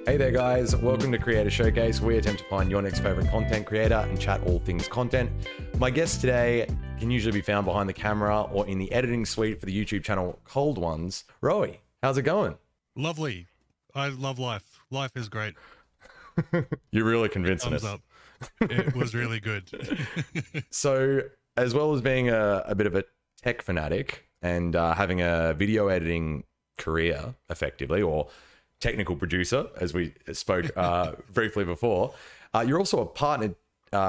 Hey there guys, welcome to Creator Showcase. We attempt to find your next favorite content creator and chat all things content. My guest today can usually be found behind the camera or in the editing suite for the YouTube channel Cold Ones. Rowey, how's it going? Lovely. I love life. Life is great. You're really convincing Thumbs us. up. It was really good. So, as well as being a bit of a tech fanatic and having a video editing career, effectively, or technical producer, as we spoke briefly before, you're also a partnered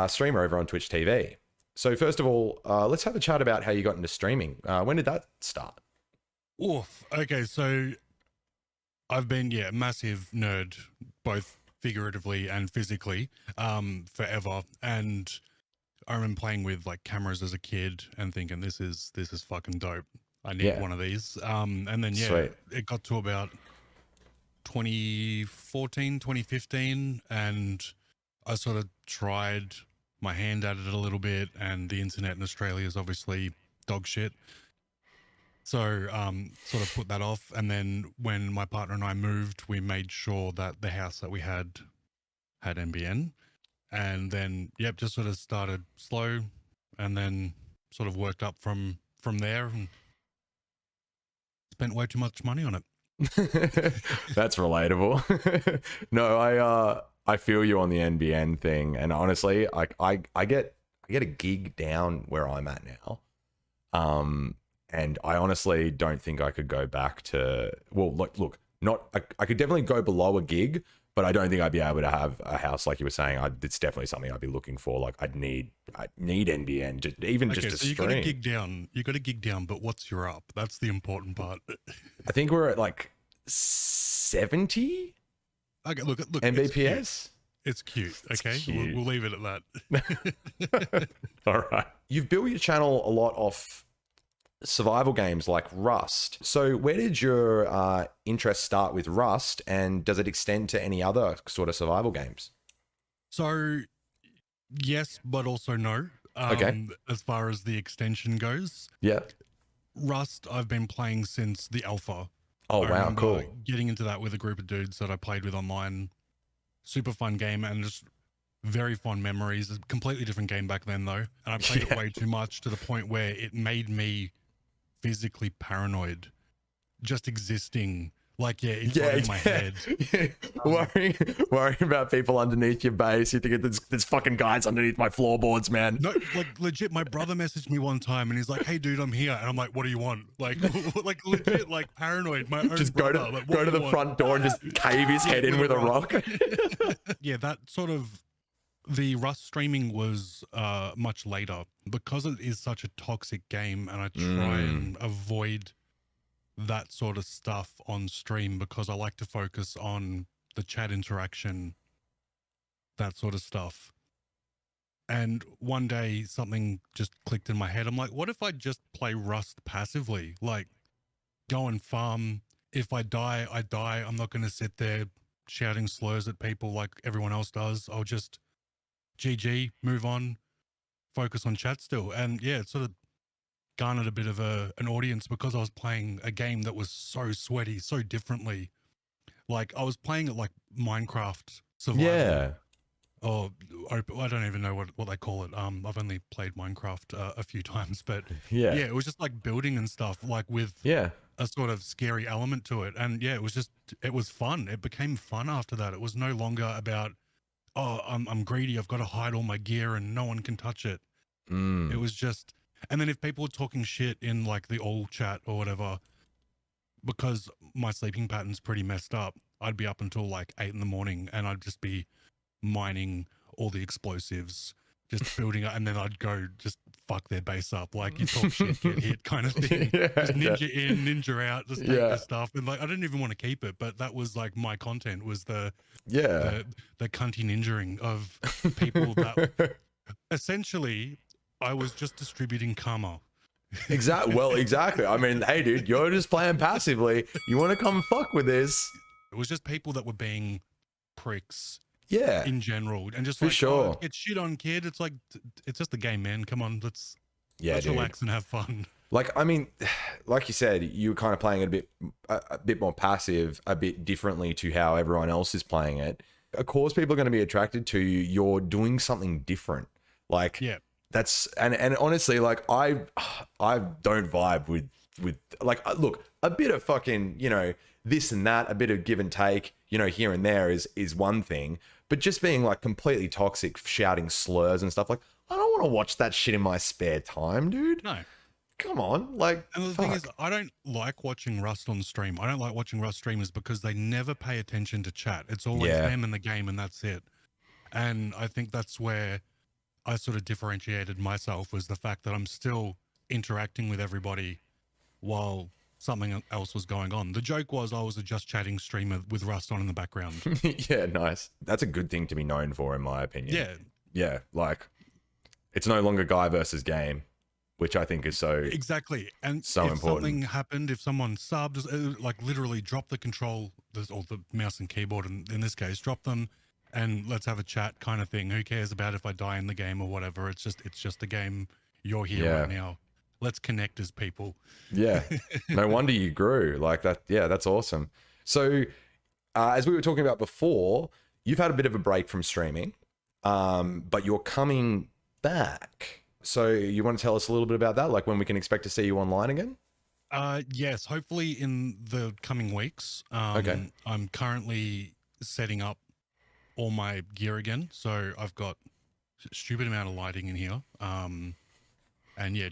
streamer over on Twitch TV. So first of all, let's have a chat about how you got into streaming. When did that start? Oof. Okay, so I've been, a massive nerd, both figuratively and physically, forever. And I remember playing with like cameras as a kid and thinking, this is fucking dope. I need one of these. And then, Sweet. it got to about 2014, 2015, and I sort of tried my hand at it a little bit, and the internet in Australia is obviously dog shit. So sort of put that off. And then when my partner and I moved, we made sure that the house that we had NBN. And then, just sort of started slow and then sort of worked up from there and spent way too much money on it. That's relatable. No, I feel you on the NBN thing, and honestly, I get a gig down where I'm at now, and I honestly don't think I could go back to I could definitely go below a gig, but I don't think I'd be able to have a house like you were saying. It's definitely something I'd be looking for. Like I need NBN just to so you stream. got a gig down. You got a gig down, but what's your up? That's the important part. I think we're at like 70. Okay, look, Mbps. It's cute. Okay, cute. We'll leave it at that. All right. You've built your channel a lot off survival games like Rust. So where did your interest start with Rust, and does it extend to any other sort of survival games? So yes, but also no. Okay. As far as the extension goes. Yeah. Rust, I've been playing since the alpha. Oh, I wow, remember cool. Getting into that with a group of dudes that I played with online. Super fun game and just very fond memories. A completely different game back then though. And I played it way too much to the point where it made me physically paranoid just existing. Like, in my head. Worrying about people underneath your base. You think there's fucking guys underneath my floorboards, man. No, like legit, my brother messaged me one time and he's like, hey dude, I'm here. And I'm like, what do you want? Like, like legit, like paranoid. My own just brother. go to the front door and just cave his head in with a rock. Yeah, that sort of, the Rust streaming was much later because it is such a toxic game, and I try and avoid that sort of stuff on stream because I like to focus on the chat interaction, that sort of stuff. And one day something just clicked in my head. I'm like, what if I just play Rust passively? Like, go and farm. If I die, I die. I'm not going to sit there shouting slurs at people like everyone else does. I'll just GG, move on, focus on chat still. And yeah, it sort of garnered a bit of an audience because I was playing a game that was so sweaty, so differently. Like I was playing it like Minecraft survival. Yeah. Or I don't even know what they call it. I've only played Minecraft a few times, but yeah, it was just like building and stuff, like with a sort of scary element to it. And yeah, it was fun. It became fun after that. It was no longer about, oh, I'm greedy, I've got to hide all my gear and no one can touch it. It was just, and then if people were talking shit in like the all chat or whatever, because my sleeping pattern's pretty messed up, I'd be up until like 8 a.m. and I'd just be mining all the explosives, just building it, and then I'd go just fuck their base up. Like, you talk shit, get hit kind of thing. Just ninja in, ninja out, just take the stuff. And like, I didn't even want to keep it, but that was like my content, was the cunty ninjaing of people that essentially I was just distributing karma. Exactly. I mean, hey dude, you're just playing passively. You want to come fuck with this? It was just people that were being pricks. Yeah. In general. And just for like, sure. Oh, get shit on, kid. It's like, it's just a game, man. Come on, let's relax and have fun. Like, I mean, like you said, you were kind of playing it a bit more passive, a bit differently to how everyone else is playing it. Of course, people are going to be attracted to you. You're doing something different. Like, Yeah. that's and honestly, like I don't vibe with like, look, a bit of fucking, you know, this and that, a bit of give and take, you know, here and there is one thing, but just being like completely toxic, shouting slurs and stuff, like, I don't want to watch that shit in my spare time, dude. No. Come on, like, and the fuck. thing is, I don't like watching Rust on stream. I don't like watching Rust streamers because they never pay attention to chat. It's always them in the game and that's it. And I think that's where I sort of differentiated myself, was the fact that I'm still interacting with everybody while something else was going on. The joke was I was a just chatting streamer with Rust on in the background. Yeah, nice. That's a good thing to be known for, in my opinion. Yeah. Yeah, like, it's no longer guy versus game, which I think is so exactly. And so if important. Something happened, if someone subbed, like literally drop the control or the mouse and keyboard, in this case, drop them and let's have a chat kind of thing. Who cares about if I die in the game or whatever? It's just a game. You're here right now. Let's connect as people. Yeah. No wonder you grew like that. Yeah, that's awesome. So as we were talking about before, you've had a bit of a break from streaming, but you're coming back. So you want to tell us a little bit about that? Like, when we can expect to see you online again? Yes, hopefully in the coming weeks. Okay. I'm currently setting up all my gear again. So I've got a stupid amount of lighting in here. And yeah,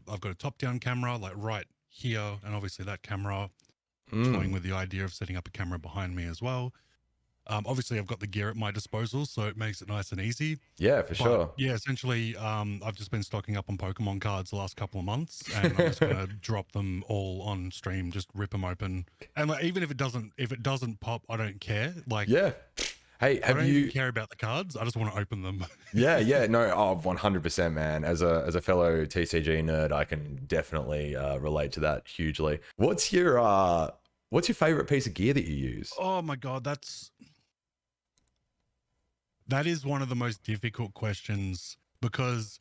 I've got a top-down camera like right here, and obviously that camera, toying with the idea of setting up a camera behind me as well. Obviously I've got the gear at my disposal, so it makes it nice and easy. Yeah, for sure. Yeah, essentially, I've just been stocking up on Pokemon cards the last couple of months, and I'm just gonna drop them all on stream, just rip them open, and like, even if it doesn't pop, I don't care. Like, yeah. Hey, I don't even care about the cards. I just want to open them. yeah, no, 100%, man. As a fellow TCG nerd, I can definitely relate to that hugely. What's your favorite piece of gear that you use? Oh my god, that is one of the most difficult questions, because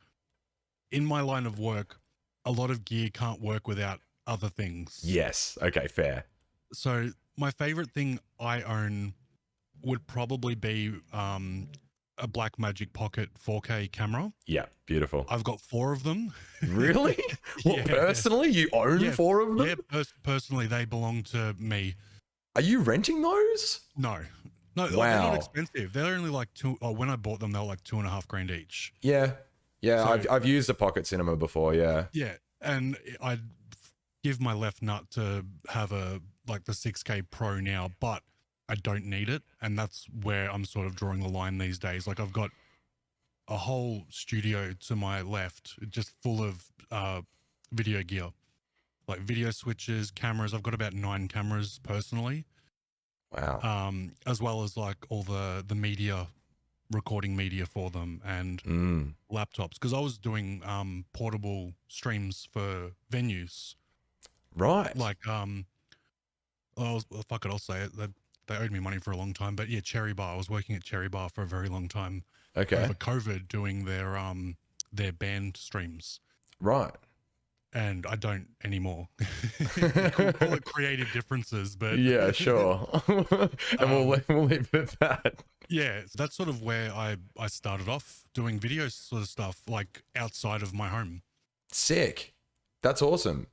in my line of work, a lot of gear can't work without other things. Yes. Okay, fair. So my favorite thing I own would probably be a Blackmagic Pocket 4K camera. Yeah, beautiful. I've got 4 of them. Really? Well, yeah. Personally, you own 4 of them? Yeah, personally, they belong to me. Are you renting those? No, wow. They're not expensive. They're only like when I bought them, they were like $2.5 grand each. Yeah. So, I've used a Pocket Cinema before. Yeah. Yeah, and I'd give my left nut to have the 6K Pro now, but I don't need it, and that's where I'm sort of drawing the line these days. Like, I've got a whole studio to my left just full of video gear, like video switches, cameras. I've got about 9 cameras personally. Wow. As well as like all the media, recording media for them, and laptops, because I was doing portable streams for venues. Right. Like fuck it, I'll say it. They owed me money for a long time, but yeah, Cherry Bar. I was working at Cherry Bar for a very long time. Okay. Over COVID, doing their band streams. Right. And I don't anymore. Call it creative differences, but yeah, sure. And we'll leave it at that. Yeah, so that's sort of where I started off doing video sort of stuff, like outside of my home. Sick. That's awesome.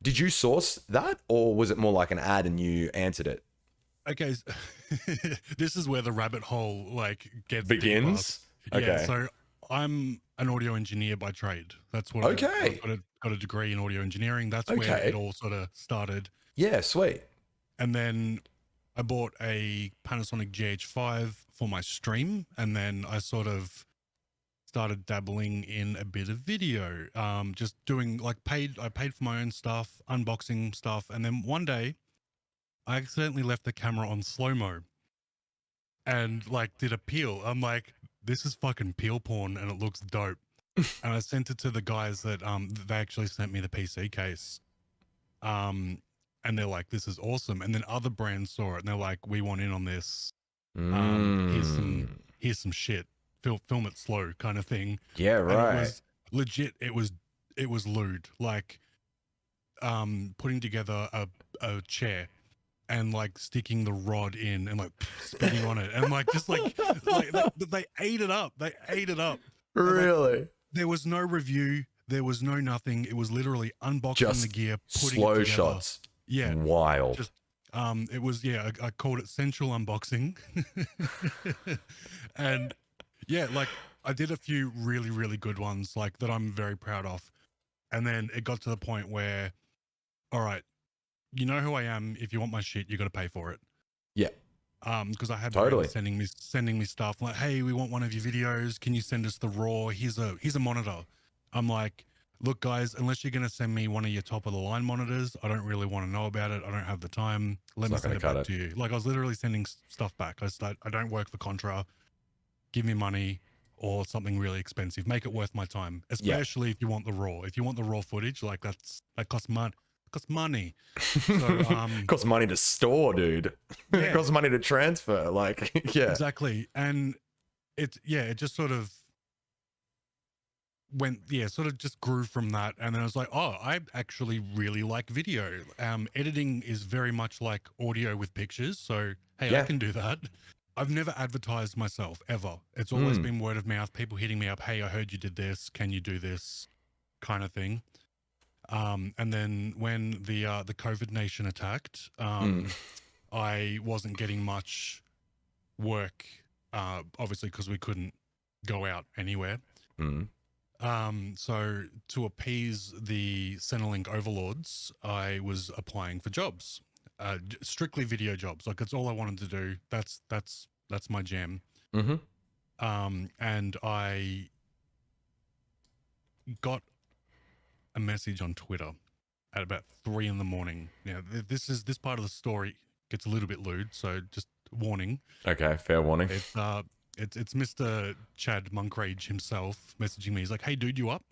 Did you source that, or was it more like an ad and you answered it? Okay, this is where the rabbit hole begins. Okay, yeah, so I'm an audio engineer by trade. That's what okay. I've got a degree in audio engineering. That's where it all sort of started. Yeah, sweet. And then I bought a Panasonic GH5 for my stream, and then I sort of started dabbling in a bit of video, just doing I paid for my own stuff, unboxing stuff, and then one day I accidentally left the camera on slow-mo and did a peel. I'm like, this is fucking peel porn and it looks dope. And I sent it to the guys that they actually sent me the PC case. And they're like, this is awesome. And then other brands saw it and they're like, we want in on this. Here's some shit. Film it slow kind of thing. Yeah, right. And it was legit. It was lewd. Like, putting together a chair and like sticking the rod in and like spinning on it and like just like they ate it up. They ate it up. Really? Like, there was no review. There was no nothing. It was literally unboxing Just the gear, putting slow it together. shots. Yeah. Wild. Just it was I called it sensual unboxing. And yeah, like I did a few really, really good ones like that I'm very proud of. And then it got to the point where, all right, you know who I am. If you want my shit, you got to pay for it. Yeah. Because I had totally brands sending me stuff like, hey, we want one of your videos. Can you send us the raw? Here's a monitor. I'm like, look, guys, unless you're gonna send me one of your top of the line monitors, I don't really want to know about it. I don't have the time. Let me send it back to you. Like I was literally sending stuff back. I don't work for Contra. Give me money or something really expensive. Make it worth my time, especially if you want the raw. If you want the raw footage, like that costs money. Costs money. So, costs money to store, dude. Yeah. It costs money to transfer. Like, yeah, exactly. And it just sort of sort of just grew from that. And then I was like, oh, I actually really like video. Editing is very much like audio with pictures. So, hey, I can do that. I've never advertised myself ever. It's always been word of mouth, people hitting me up. Hey, I heard you did this. Can you do this kind of thing? And then when the COVID nation attacked, I wasn't getting much work, obviously because we couldn't go out anywhere. So to appease the Centrelink overlords, I was applying for jobs, strictly video jobs. Like it's all I wanted to do. That's my jam. And I got a message on Twitter at about 3 a.m. Now, this part of the story gets a little bit lewd, so just warning. Okay, fair warning. It's Mr. Chad Monkrage himself messaging me. He's like, "Hey, dude, you up?"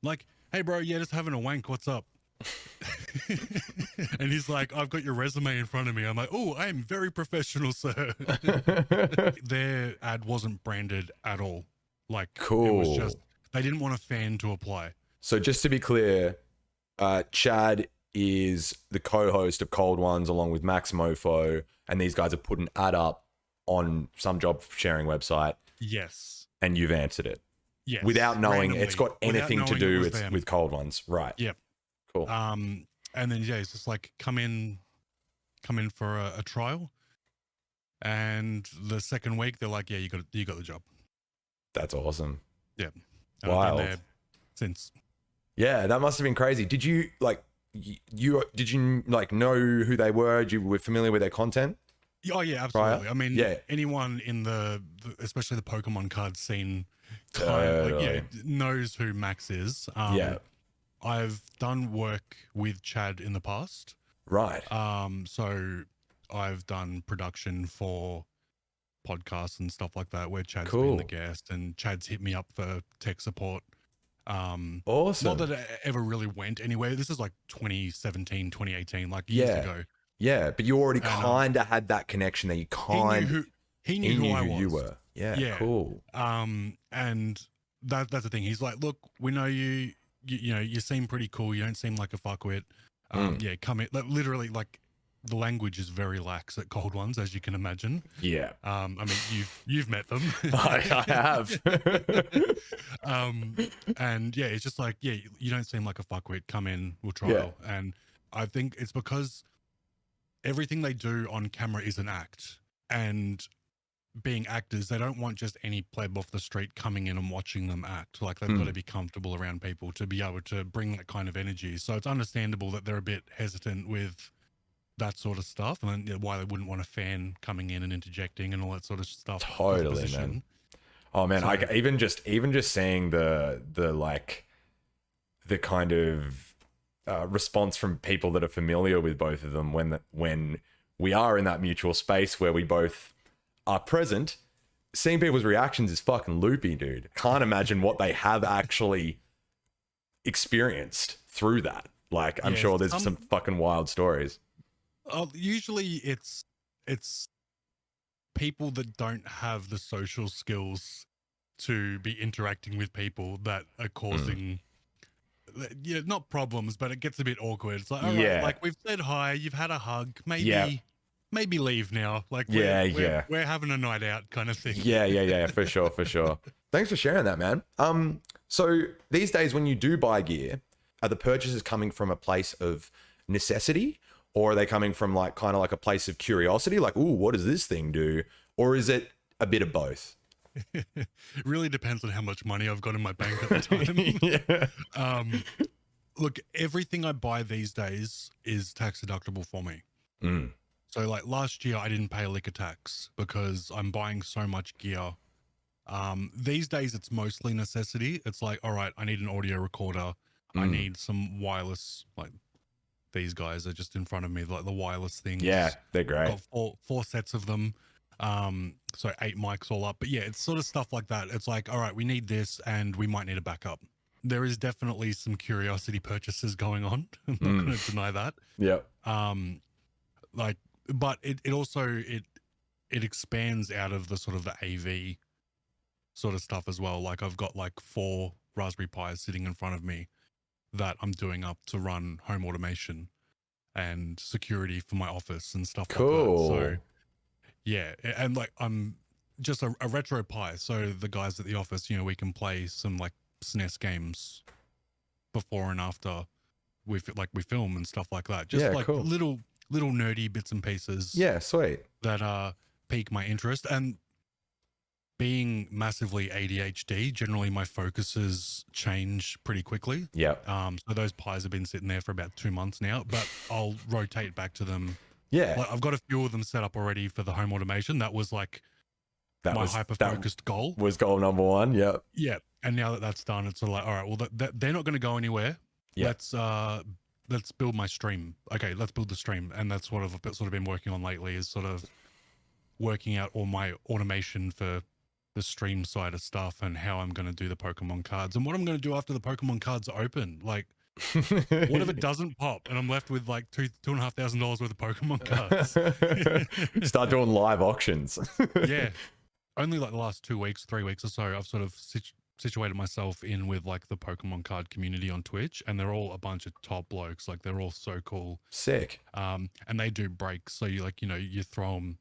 I'm like, "Hey, bro, yeah, just having a wank. What's up?" And he's like, "I've got your resume in front of me." I'm like, "Oh, I am very professional, sir." Their ad wasn't branded at all. Like, cool. It was just they didn't want a fan to apply. So just to be clear, Chad is the co-host of Cold Ones along with Max Mofo, and these guys have put an ad up on some job sharing website. Yes. And you've answered it. Yes. Without knowing it's got anything to do with Cold Ones. Right. Yep. Cool. And then it's just like come in for a trial. And the second week they're like, yeah, you got the job. That's awesome. Yeah. And Wild. I've been there since. Yeah, that must have been crazy. Did you like know who they were? You were familiar with their content? Oh yeah, absolutely. Prior? I mean, anyone in the especially the Pokemon card scene, knows who Max is. I've done work with Chad in the past. Right. So I've done production for podcasts and stuff like that where Chad's been the guest, and Chad's hit me up for tech support. Awesome. Not that it ever really went anywhere. This is like 2017, 2018, like years ago. Yeah, but you already kind of had that connection that you he knew who I was. You were. Yeah, cool. And that's the thing. He's like, look, we know you know, you seem pretty cool. You don't seem like a fuckwit. Yeah, come in. Like, literally, like the language is very lax at Cold Ones, as you can imagine. Yeah. I mean, you've met them. I have. And yeah, it's just like, yeah, you don't seem like a fuckwit. Come in, we'll trial. Yeah. And I think it's because everything they do on camera is an act, and being actors, they don't want just any pleb off the street coming in and watching them act. Like they've got to be comfortable around people to be able to bring that kind of energy. So it's understandable that they're a bit hesitant with that sort of stuff, and then why they wouldn't want a fan coming in and interjecting and all that sort of stuff. Totally, man. Oh man, so, even just seeing the kind of response from people that are familiar with both of them when we are in that mutual space where we both are present, seeing people's reactions is fucking loopy, dude. Can't imagine what they have actually experienced through that. Like, I'm sure there's some fucking wild stories. Usually it's people that don't have the social skills to be interacting with people that are causing yeah, not problems, but it gets a bit awkward. It's like, all right, like we've said hi, you've had a hug, maybe leave now. Like we're having a night out kind of thing. Yeah, for sure. Thanks for sharing that, man. So these days when you do buy gear, are the purchases coming from a place of necessity, or are they coming from like kind of like a place of curiosity, like, ooh, what does this thing do? Or is it a bit of both? It really depends on how much money I've got in my bank at the time. Look, everything I buy these days is tax deductible for me. So like last year I didn't pay a liquor tax because I'm buying so much gear. These days it's mostly necessity. It's like, all right, I need an audio recorder. I need some wireless, like these guys are just in front of me, like the wireless things. Yeah, they're great. I've got four sets of them. So 8 mics all up. But yeah, it's sort of stuff like that. It's like, all right, we need this and we might need a backup. There is definitely some curiosity purchases going on. I'm not going to deny that. Yeah. Like, but it also expands out of the sort of the AV sort of stuff as well. Like I've got like 4 Raspberry Pis sitting in front of me that I'm doing up to run home automation and security for my office and stuff like that. So yeah, and like I'm just a retro Pi. So the guys at the office, you know, we can play some like SNES games before and after we film and stuff like that. Just like little nerdy bits and pieces. Yeah, sweet. That pique my interest. And being massively ADHD, generally my focuses change pretty quickly. Yeah. So those Pis have been sitting there for about 2 months now, but I'll rotate back to them. Yeah. Like I've got a few of them set up already for the home automation. That was like my hyper-focused goal. Was goal number 1. Yeah. Yeah. And now that that's done, it's sort of like, all right, well, they're not going to go anywhere. Yeah. Let's build my stream. Okay, let's build the stream. And that's what I've sort of been working on lately, is sort of working out all my automation for the stream side of stuff and how I'm going to do the Pokemon cards and what I'm going to do after the Pokemon cards are open. Like, what if it doesn't pop and I'm left with like $2,500 worth of Pokemon cards? Start doing live auctions. Yeah. Only like the last 2 weeks, 3 weeks or so, I've sort of situated myself in with like the Pokemon card community on Twitch, and they're all a bunch of top blokes. Like they're all so cool. Sick. And they do breaks. So you like, you know, you throw them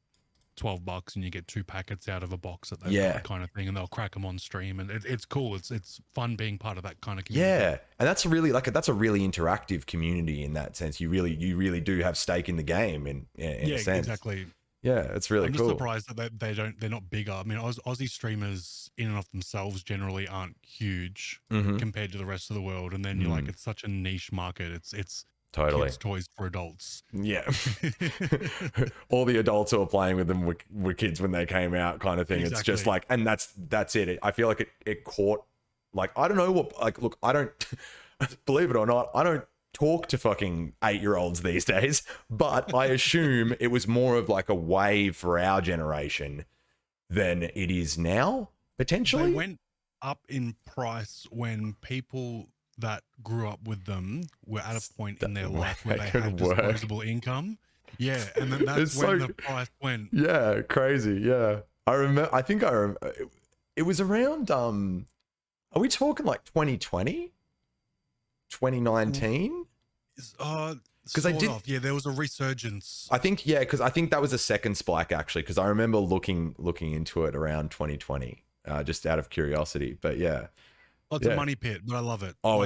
$12 and you get 2 packets out of a box at that kind of thing, and they'll crack them on stream, and it's cool. It's fun being part of that kind of community. Yeah, and that's really that's a really interactive community in that sense. You really do have stake in the game in a sense. Exactly. Yeah, it's really cool. I'm just surprised that they're not bigger. I mean, Aussie streamers in and of themselves generally aren't huge compared to the rest of the world, and then you're like, it's such a niche market. It's totally kids' toys for adults. Yeah. All the adults who are playing with them were kids when they came out, kind of thing. Exactly. It's just like, and that's it. I feel like it caught, like, I don't know what, like, look, I don't, believe it or not, I don't talk to fucking 8-year-olds these days, but I assume it was more of like a wave for our generation than it is now, potentially. They went up in price when people that grew up with them were at a point in their life where they had disposable income. Yeah, and then that's when the price went. Yeah, crazy. Yeah, I remember. I think it was around. Are we talking like 2020, 2019? Because I did. Yeah, there was a resurgence. I think because I think that was a second spike actually. Because I remember looking into it around 2020, just out of curiosity. But yeah. Oh, it's a money pit, but I love it. Oh,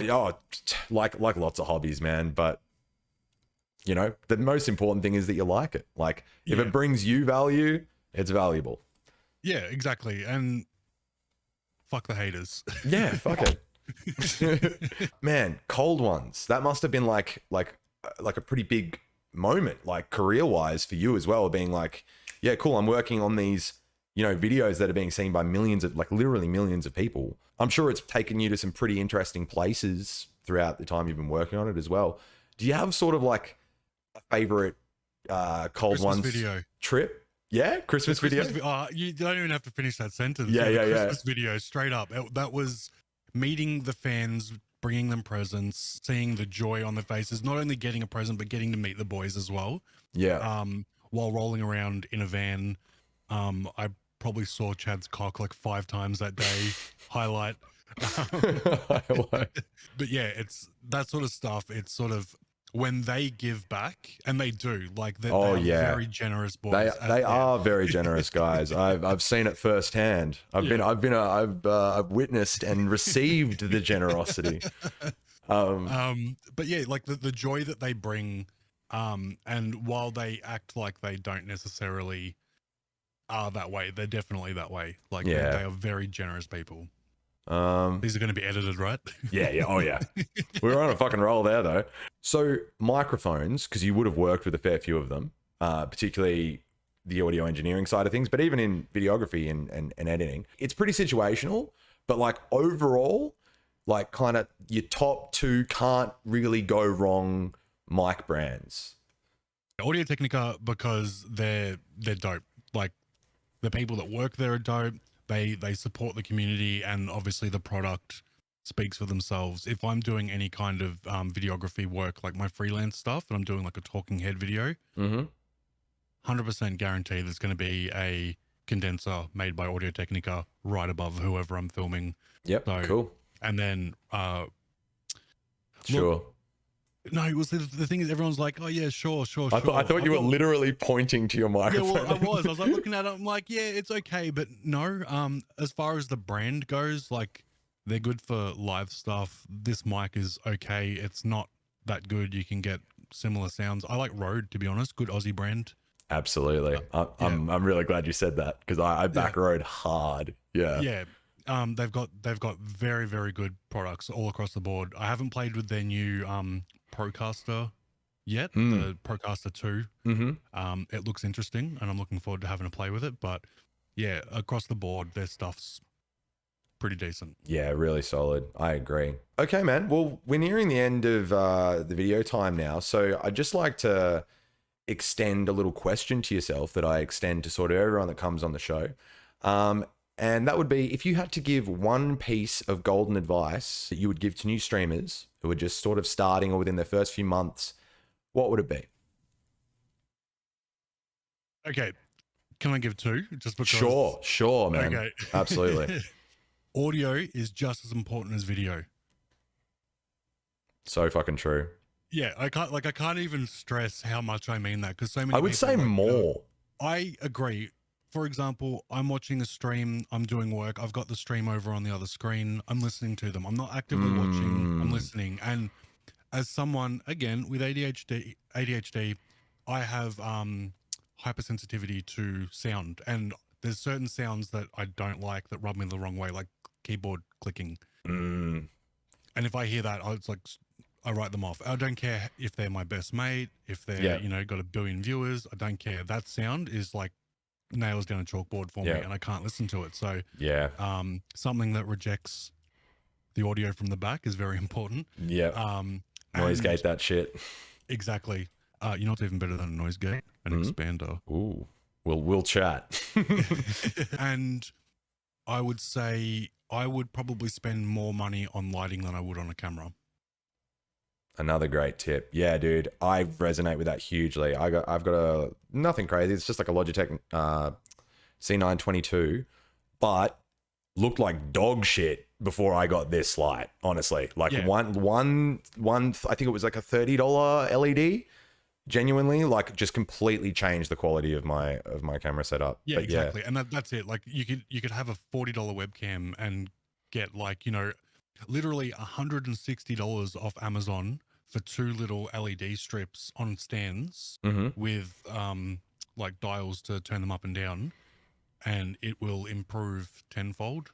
like lots of hobbies, man. But you know, the most important thing is that you like it. Like, if it brings you value, it's valuable. Yeah, exactly. And fuck the haters. Yeah, fuck it. Man, cold ones. That must have been like a pretty big moment, like career-wise for you as well, being like, yeah, cool, I'm working on these, you know, videos that are being seen by millions of, like, literally millions of people. I'm sure it's taken you to some pretty interesting places throughout the time you've been working on it as well. Do you have sort of like a favorite cold Christmas ones video trip? Yeah, Christmas video. You don't even have to finish that sentence. Yeah. Christmas video, straight up. That was meeting the fans, bringing them presents, seeing the joy on their faces, not only getting a present, but getting to meet the boys as well. Yeah. While rolling around in a van, I probably saw Chad's cock like 5 times that day. Highlight. But yeah, it's that sort of stuff. It's sort of when they give back, and they do, like they are very generous boys. They are very generous guys. I've seen it firsthand. I've witnessed and received the generosity. But yeah, like the joy that they bring, and while they act like they don't necessarily are that way, they're definitely that way. Like they are very generous people. These are going to be edited, right? Yeah. Oh yeah. We're on a fucking roll there though. So microphones, because you would have worked with a fair few of them, particularly the audio engineering side of things, but even in videography and editing, it's pretty situational. But like overall, like kind of your top two can't really go wrong mic brands. Audio Technica, because they're dope. Like the people that work there are dope. They support the community, and obviously the product speaks for themselves. If I'm doing any kind of videography work, like my freelance stuff, and I'm doing like a talking head video, 100% guarantee there's going to be a condenser made by Audio Technica right above whoever I'm filming. Yep, so, cool. And then sure. Look, no, it was the thing is everyone's like, oh yeah, sure. I thought you were literally pointing to your microphone. Yeah, well, I was like looking at it. I'm like, yeah, it's okay, but no. As far as the brand goes, like they're good for live stuff. This mic is okay. It's not that good. You can get similar sounds. I like Rode, to be honest. Good Aussie brand. Absolutely. I'm really glad you said that, because I back Rode hard. Yeah. Yeah. They've got very, very good products all across the board. I haven't played with their new Procaster yet, the Procaster 2. It looks interesting, and I'm looking forward to having a play with it. But yeah, across the board, their stuff's pretty decent. Yeah, really solid. I agree. Okay, man. Well, we're nearing the end of the video time now, so I'd just like to extend a little question to yourself that I extend to sort of everyone that comes on the show. And that would be, if you had to give one piece of golden advice that you would give to new streamers who are just sort of starting or within their first few months, what would it be? Okay. Can I give two? Just because. Sure, man. Okay. Absolutely. Audio is just as important as video. So fucking true. Yeah, I can't even stress how much I mean that, because so many. I would say more. I agree. For example, I'm watching a stream, I'm doing work, I've got the stream over on the other screen, I'm listening to them. I'm not actively watching, I'm listening. And as someone, again, with ADHD, I have hypersensitivity to sound. And there's certain sounds that I don't like that rub me the wrong way, like keyboard clicking. And if I hear that, it's like, I write them off. I don't care if they're my best mate, if they're, got 1 billion viewers, I don't care. That sound is like nails down a chalkboard for me, and I can't listen to it. So something that rejects the audio from the back is very important. Noise gate that shit. Exactly. You know what's even better than a noise gate? An expander. Ooh, we'll chat. And I would say I would probably spend more money on lighting than I would on a camera. Another great tip. Yeah, dude, I resonate with that hugely. I've got nothing crazy. It's just like a Logitech C922, but looked like dog shit before I got this light. Honestly, like one. I think it was like a $30 LED. Genuinely, like, just completely changed the quality of my camera setup. Yeah, but exactly. And that's it. Like you could have a $40 webcam and get like, literally $160 off Amazon for 2 little LED strips on stands with like dials to turn them up and down, and it will improve tenfold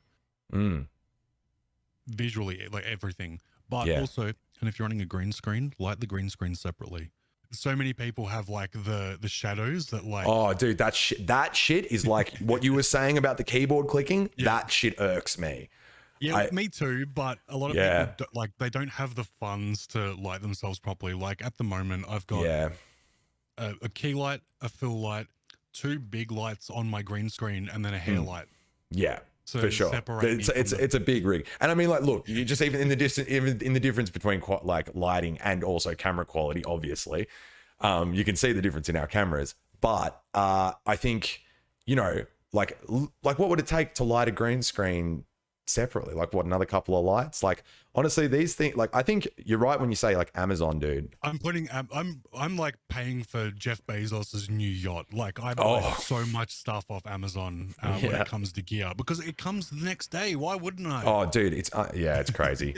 visually, like everything. But also, and if you're running a green screen, light the green screen separately. So many people have like the shadows that like, oh dude, that shit is like what you were saying about the keyboard clicking. That shit irks me. Yeah, me too, but a lot of people, they don't have the funds to light themselves properly. Like, at the moment, I've got a key light, a fill light, 2 big lights on my green screen, and then a hair light. Yeah, so for sure. It's a big rig. And I mean, like, look, you just even in the difference between like lighting and also camera quality, obviously, you can see the difference in our cameras. But I think, like what would it take to light a green screen separately. Like what, another couple of lights? Like honestly, these things, like I think you're right when you say like Amazon, dude. I'm like paying for Jeff Bezos's new yacht. Like I buy so much stuff off Amazon when it comes to gear, because it comes the next day. Why wouldn't I? Oh, dude, it's it's crazy.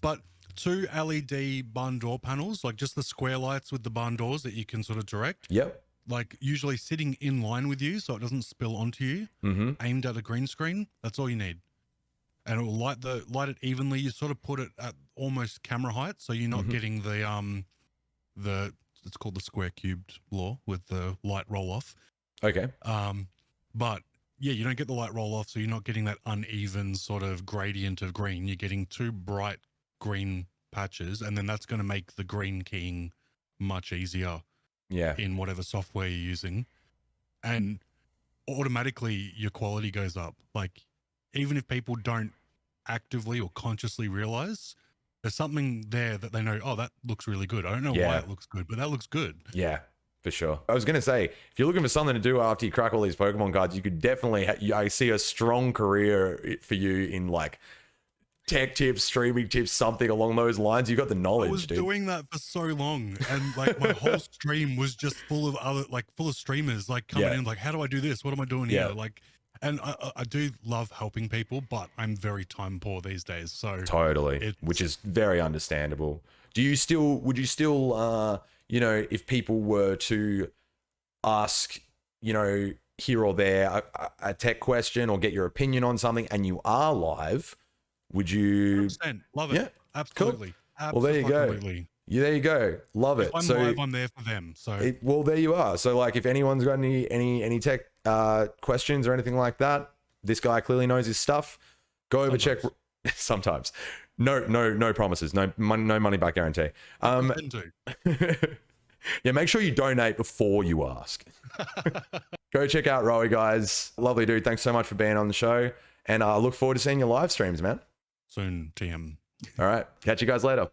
But 2 LED barn door panels, like just the square lights with the barn doors that you can sort of direct. Yep. Like usually sitting in line with you so it doesn't spill onto you, aimed at a green screen. That's all you need. And it will light it evenly. You sort of put it at almost camera height, so you're not getting the it's called the square cubed law with the light roll off. Okay. But yeah, you don't get the light roll off, so you're not getting that uneven sort of gradient of green. You're getting 2 bright green patches, and then that's going to make the green keying much easier. Yeah. In whatever software you're using, and automatically your quality goes up. Like even if people don't actively or consciously realize, there's something there that they know, oh, that looks really good. I don't know why it looks good, but that looks good. Yeah, for sure. I was going to say, if you're looking for something to do after you crack all these Pokemon cards, you could definitely, I see a strong career for you in like tech tips, streaming tips, something along those lines. You got the knowledge, I was doing that for so long, and like my whole stream was just full of streamers like coming in like, how do I do this? What am I doing here? Like, and I do love helping people, but I'm very time poor these days. So totally, which is very understandable. Would you still, you know, if people were to ask, you know, here or there a tech question or get your opinion on something, and you are live, would you 100%. Love it? Yeah, absolutely. Cool. Well, there you go. Yeah, there you go. Love it. If I'm live, I'm there for them. So well, there you are. So like, if anyone's got any tech questions or anything like that, this guy clearly knows his stuff. Go over, check. Sometimes, no promises, no money back guarantee. Yeah, make sure you donate before you ask. Go check out Rowey, guys. Lovely dude. Thanks so much for being on the show, and I look forward to seeing your live streams, man. Soon, TM. All right. Catch you guys later.